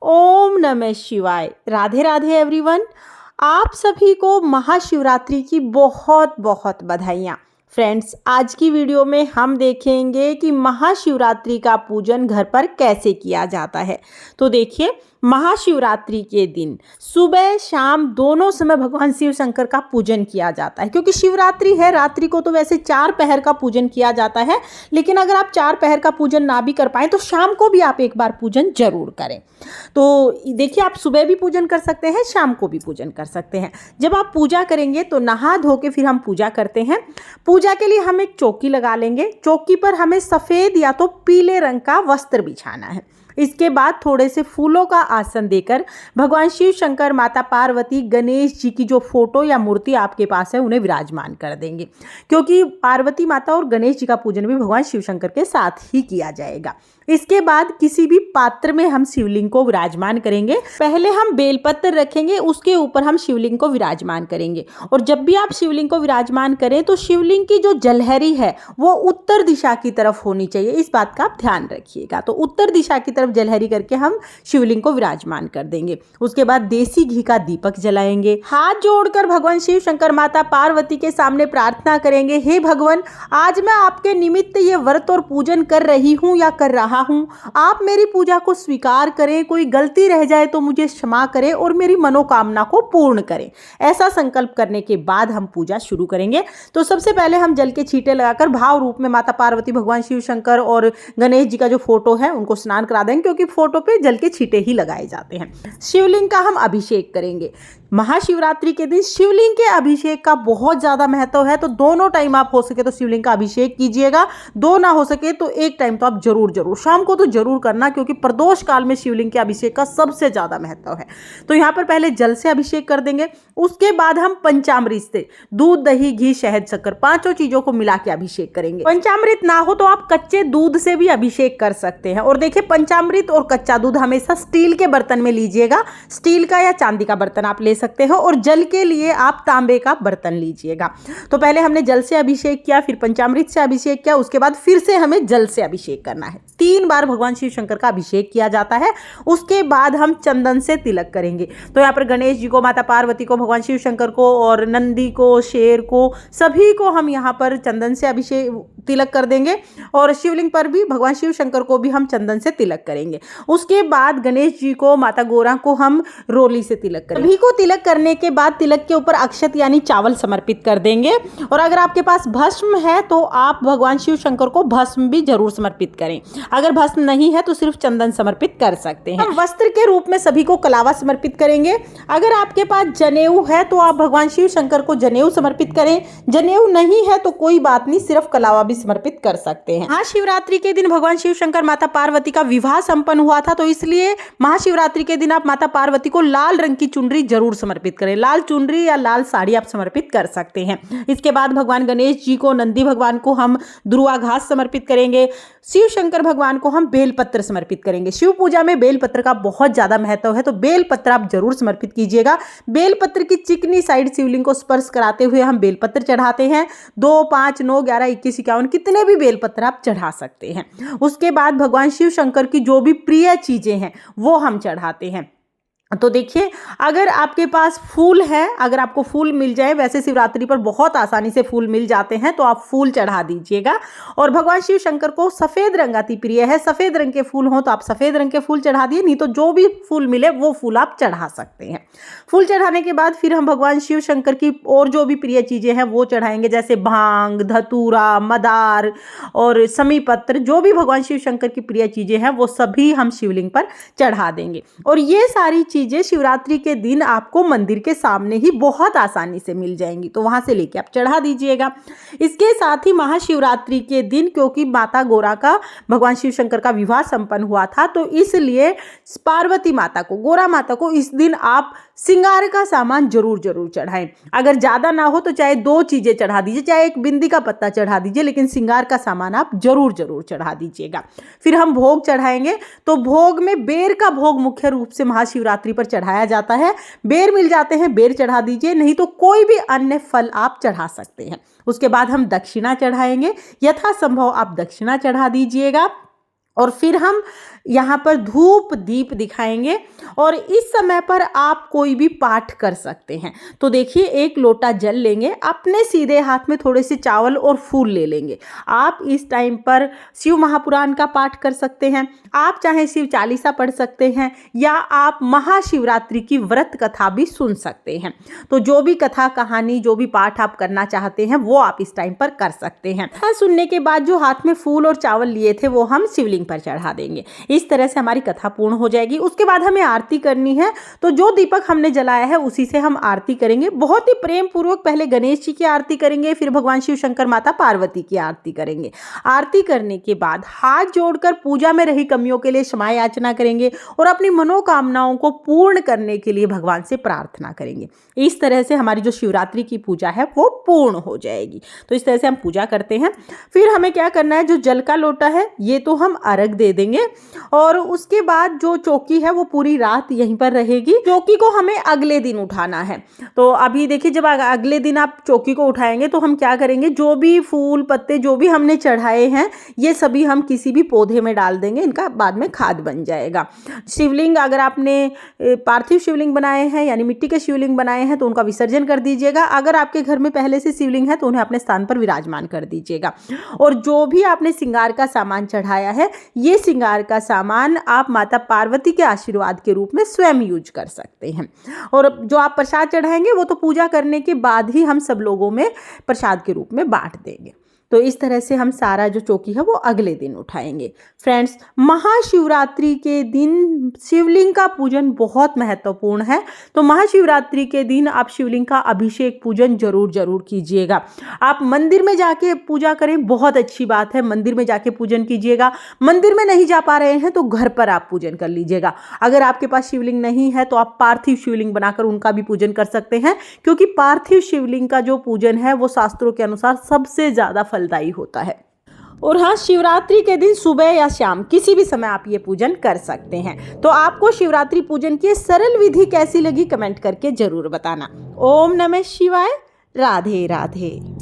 ओम नमः शिवाय। राधे राधे एवरीवन। आप सभी को महाशिवरात्रि की बहुत बहुत बधाइयाँ। फ्रेंड्स, आज की वीडियो में हम देखेंगे कि महाशिवरात्रि का पूजन घर पर कैसे किया जाता है। तो देखिए, महाशिवरात्रि के दिन सुबह शाम दोनों समय भगवान शिव शंकर का पूजन किया जाता है, क्योंकि शिवरात्रि है। रात्रि को तो वैसे 4 पहर का पूजन किया जाता है, लेकिन अगर आप 4 पहर का पूजन ना भी कर पाएँ तो शाम को भी आप एक बार पूजन जरूर करें। तो देखिए, आप सुबह भी पूजन कर सकते हैं, शाम को भी पूजन कर सकते हैं। जब आप पूजा करेंगे तो नहा धो के फिर हम पूजा करते हैं। पूजा के लिए हम एक चौकी लगा लेंगे। चौकी पर हमें सफ़ेद या तो पीले रंग का वस्त्र बिछाना है। इसके बाद थोड़े से फूलों का आसन देकर भगवान शिव शंकर, माता पार्वती, गणेश जी की जो फोटो या मूर्ति आपके पास है उन्हें विराजमान कर देंगे, क्योंकि पार्वती माता और गणेश जी का पूजन भी भगवान शिव शंकर के साथ ही किया जाएगा। इसके बाद किसी भी पात्र में हम शिवलिंग को विराजमान करेंगे। पहले हम बेलपत्र रखेंगे, उसके ऊपर हम शिवलिंग को विराजमान करेंगे। और जब भी आप शिवलिंग को विराजमान करें तो शिवलिंग की जो जलहरी है वो उत्तर दिशा की तरफ होनी चाहिए। इस बात का आप ध्यान रखिएगा। तो उत्तर दिशा की तरफ जलहरी करके हम शिवलिंग को विराजमान कर देंगे। उसके बाद देसी घी का दीपक जलाएंगे। हाथ जोड़कर भगवान शिव शंकर, माता पार्वती के सामने प्रार्थना करेंगे, हे भगवान, आज मैं आपके निमित्त ये व्रत और पूजन कर रही हूँ या कर रहा हूँ। आप मेरी पूजा को स्वीकार करें। कोई गलती रह जाए तो मुझे क्षमा करें और मेरी मनोकामना को पूर्ण करें। ऐसा संकल्प करने के बाद हम पूजा शुरू करेंगे। तो सबसे पहले हम जल के छींटे लगाकर भाव रूप में माता पार्वती, भगवान शिव शंकर और गणेश जी का जो फोटो है उनको स्नान करा देंगे, क्योंकि फोटो पे जल के छींटे ही लगाए जाते हैं। शिवलिंग का हम अभिषेक करेंगे। महाशिवरात्रि के दिन शिवलिंग के अभिषेक का बहुत ज़्यादा महत्व है। तो दोनों टाइम आप हो सके तो शिवलिंग का अभिषेक कीजिएगा। दो ना हो सके तो एक टाइम तो आप जरूर शाम को तो जरूर करना, क्योंकि प्रदोष काल में शिवलिंग के अभिषेक का सबसे ज़्यादा महत्व है। तो यहाँ पर पहले जल से अभिषेक कर देंगे। उसके बाद हम पंचामृत से, दूध, दही, घी, शहद, शक्कर, पांचों चीज़ों को मिला के अभिषेक करेंगे। पंचामृत ना हो तो आप कच्चे दूध से भी अभिषेक कर सकते हैं। और देखिए, पंचामृत और कच्चा दूध हमेशा स्टील के बर्तन में लीजिएगा। स्टील का या चांदी का बर्तन आप ले सकते हो, और जल के लिए आप तांबे का बर्तन लीजिएगा। तो पहले हमने जल से अभिषेक किया, फिर पंचामृत से अभिषेक किया, उसके बाद फिर से हमें जल से अभिषेक करना है। 3 बार भगवान शिव शंकर का अभिषेक किया जाता है। उसके बाद हम चंदन से तिलक करेंगे। तो यहाँ पर गणेश जी को, माता पार्वती को, भगवान शिव शंकर को और नंदी को, शेर को, सभी को हम यहाँ पर चंदन से अभिषेक तिलक कर देंगे। और शिवलिंग पर भी भगवान शिव शंकर को भी हम चंदन से तिलक करेंगे। उसके बाद गणेश जी को, माता गोरा को हम रोली से तिलक करेंगे। सभी को तिलक करने के बाद तिलक के ऊपर अक्षत यानी चावल समर्पित कर देंगे। और अगर आपके पास भस्म है तो आप भगवान शिव शंकर को भस्म भी जरूर समर्पित करें। अगर भस्म नहीं है तो सिर्फ चंदन समर्पित कर सकते हैं। हम वस्त्र के रूप में सभी को कलावा समर्पित करेंगे। अगर आपके पास जनेऊ है तो आप भगवान शिव शंकर को जनेऊ समर्पित करें। जनेऊ नहीं है तो कोई बात नहीं, सिर्फ कलावा भी समर्पित कर सकते हैं। महाशिवरात्रि के दिन भगवान शिव शंकर, माता पार्वती का विवाह संपन्न हुआ था, तो इसलिए महाशिवरात्रि के दिन आप माता पार्वती को लाल रंग की चुनरी जरूर समर्पित करें। लाल चुनरी या लाल साड़ी आप समर्पित कर सकते हैं। इसके बाद भगवान गणेश जी को, नंदी भगवान को हम दुर्वा घास समर्पित करेंगे। शिव शंकर भगवान को हम बेलपत्र समर्पित करेंगे। शिव पूजा में बेलपत्र का बहुत ज्यादा महत्व है, तो बेलपत्र आप जरूर समर्पित कीजिएगा। बेलपत्र की चिकनी साइड शिवलिंग को स्पर्श कराते हुए हम बेलपत्र चढ़ाते हैं। 2, 5, 9, 11, 21, 51 कितने भी बेलपत्र आप चढ़ा सकते हैं। उसके बाद भगवान शिव शंकर की जो भी प्रिय चीजें हैं वो हम चढ़ाते हैं। तो देखिए, अगर आपके पास फूल है, अगर आपको फूल मिल जाए, वैसे शिवरात्रि पर बहुत आसानी से फूल मिल जाते हैं, तो आप फूल चढ़ा दीजिएगा। और भगवान शिव शंकर को सफ़ेद रंग अति प्रिय है। सफ़ेद रंग के फूल हो तो आप सफ़ेद रंग के फूल चढ़ा दिए, नहीं तो जो भी फूल मिले वो फूल आप चढ़ा सकते हैं। फूल चढ़ाने के बाद फिर हम भगवान शिव शंकर की और जो भी प्रिय चीज़ें हैं वो चढ़ाएंगे, जैसे भांग, धतूरा, मदार और समी पत्र। जो भी भगवान शिव शंकर की प्रिय चीज़ें हैं वो सभी हम शिवलिंग पर चढ़ा देंगे। और ये सारी चीज़ें शिवरात्रि के दिन आपको मंदिर के सामने ही बहुत आसानी से मिल जाएंगी, तो वहां से लेके आप चढ़ा दीजिएगा। इसके साथ ही महाशिवरात्रि के दिन, क्योंकि माता गोरा का, भगवान शिव शंकर का विवाह संपन्न हुआ था, तो इसलिए पार्वती माता को, गोरा माता को इस दिन आप श्रृंगार का सामान जरूर चढ़ाएं। अगर ज्यादा ना हो तो चाहे 2 चीजें चढ़ा दीजिए, चाहे एक बिंदी का पत्ता चढ़ा दीजिए, लेकिन श्रृंगार का सामान आप जरूर चढ़ा दीजिएगा। फिर हम भोग चढ़ाएंगे। तो भोग में बेर का भोग मुख्य रूप से महाशिवरात्रि पर चढ़ाया जाता है। बेर मिल जाते हैं, बेर चढ़ा दीजिए, नहीं तो कोई भी अन्य फल आप चढ़ा सकते हैं। उसके बाद हम दक्षिणा चढ़ाएंगे। यथासंभव आप दक्षिणा चढ़ा दीजिएगा। और फिर हम यहाँ पर धूप दीप दिखाएंगे और इस समय पर आप कोई भी पाठ कर सकते हैं। तो देखिए, एक लोटा जल लेंगे, अपने सीधे हाथ में थोड़े से चावल और फूल ले लेंगे। आप इस टाइम पर शिव महापुराण का पाठ कर सकते हैं, आप चाहे शिव चालीसा पढ़ सकते हैं, या आप महाशिवरात्रि की व्रत कथा भी सुन सकते हैं। तो जो भी कथा कहानी, जो भी पाठ आप करना चाहते हैं वो आप इस टाइम पर कर सकते हैं। कथा सुनने के बाद जो हाथ में फूल और चावल लिए थे वो हम शिवलिंग पर चढ़ा देंगे। इस तरह से हमारी कथा पूर्ण हो जाएगी। उसके बाद हमें आरती करनी है, तो जो दीपक हमने जलाया है उसी से हम आरती करेंगे। बहुत ही प्रेम पूर्वक पहले गणेश जी की आरती करेंगे, फिर भगवान शिव शंकर माता पार्वती की आरती करेंगे। आरती करने के बाद हाथ जोड़कर पूजा में रही कमियों के लिए क्षमा याचना करेंगे और अपनी मनोकामनाओं को पूर्ण करने के लिए भगवान से प्रार्थना करेंगे। इस तरह से हमारी जो शिवरात्रि की पूजा है वो पूर्ण हो जाएगी। तो इस तरह से हम पूजा करते हैं। फिर हमें क्या करना है, जो जल का लोटा है ये तो हम अर्घ दे देंगे और उसके बाद जो चौकी है वो पूरी रात यहीं पर रहेगी। चौकी को हमें अगले दिन उठाना है। तो अभी देखिए, जब अगले दिन आप चौकी को उठाएंगे तो हम क्या करेंगे, जो भी फूल पत्ते जो भी हमने चढ़ाए हैं ये सभी हम किसी भी पौधे में डाल देंगे, इनका बाद में खाद बन जाएगा। शिवलिंग, अगर आपने पार्थिव शिवलिंग बनाए हैं यानी मिट्टी के शिवलिंग बनाए हैं तो उनका विसर्जन कर दीजिएगा। अगर आपके घर में पहले से शिवलिंग है तो उन्हें अपने स्थान पर विराजमान कर दीजिएगा। और जो भी आपने श्रृंगार का सामान चढ़ाया है, ये श्रृंगार का सामान आप माता पार्वती के आशीर्वाद के रूप में स्वयं यूज कर सकते हैं। और जो आप प्रसाद चढ़ाएंगे वो तो पूजा करने के बाद ही हम सब लोगों में प्रसाद के रूप में बांट देंगे। तो इस तरह से हम सारा जो चौकी है वो अगले दिन उठाएंगे। फ्रेंड्स, महाशिवरात्रि के दिन शिवलिंग का पूजन बहुत महत्वपूर्ण है। तो महाशिवरात्रि के दिन आप शिवलिंग का अभिषेक पूजन जरूर कीजिएगा। आप मंदिर में जाके पूजा करें, बहुत अच्छी बात है, मंदिर में जाके पूजन कीजिएगा। मंदिर में नहीं जा पा रहे हैं तो घर पर आप पूजन कर लीजिएगा। अगर आपके पास शिवलिंग नहीं है तो आप पार्थिव शिवलिंग बनाकर उनका भी पूजन कर सकते हैं, क्योंकि पार्थिव शिवलिंग का जो पूजन है वो शास्त्रों के अनुसार सबसे ज्यादा फलदायी होता है। और हाँ, शिवरात्रि के दिन सुबह या शाम किसी भी समय आप ये पूजन कर सकते हैं। तो आपको शिवरात्रि पूजन की सरल विधि कैसी लगी कमेंट करके जरूर बताना। ओम नमः शिवाय। राधे राधे।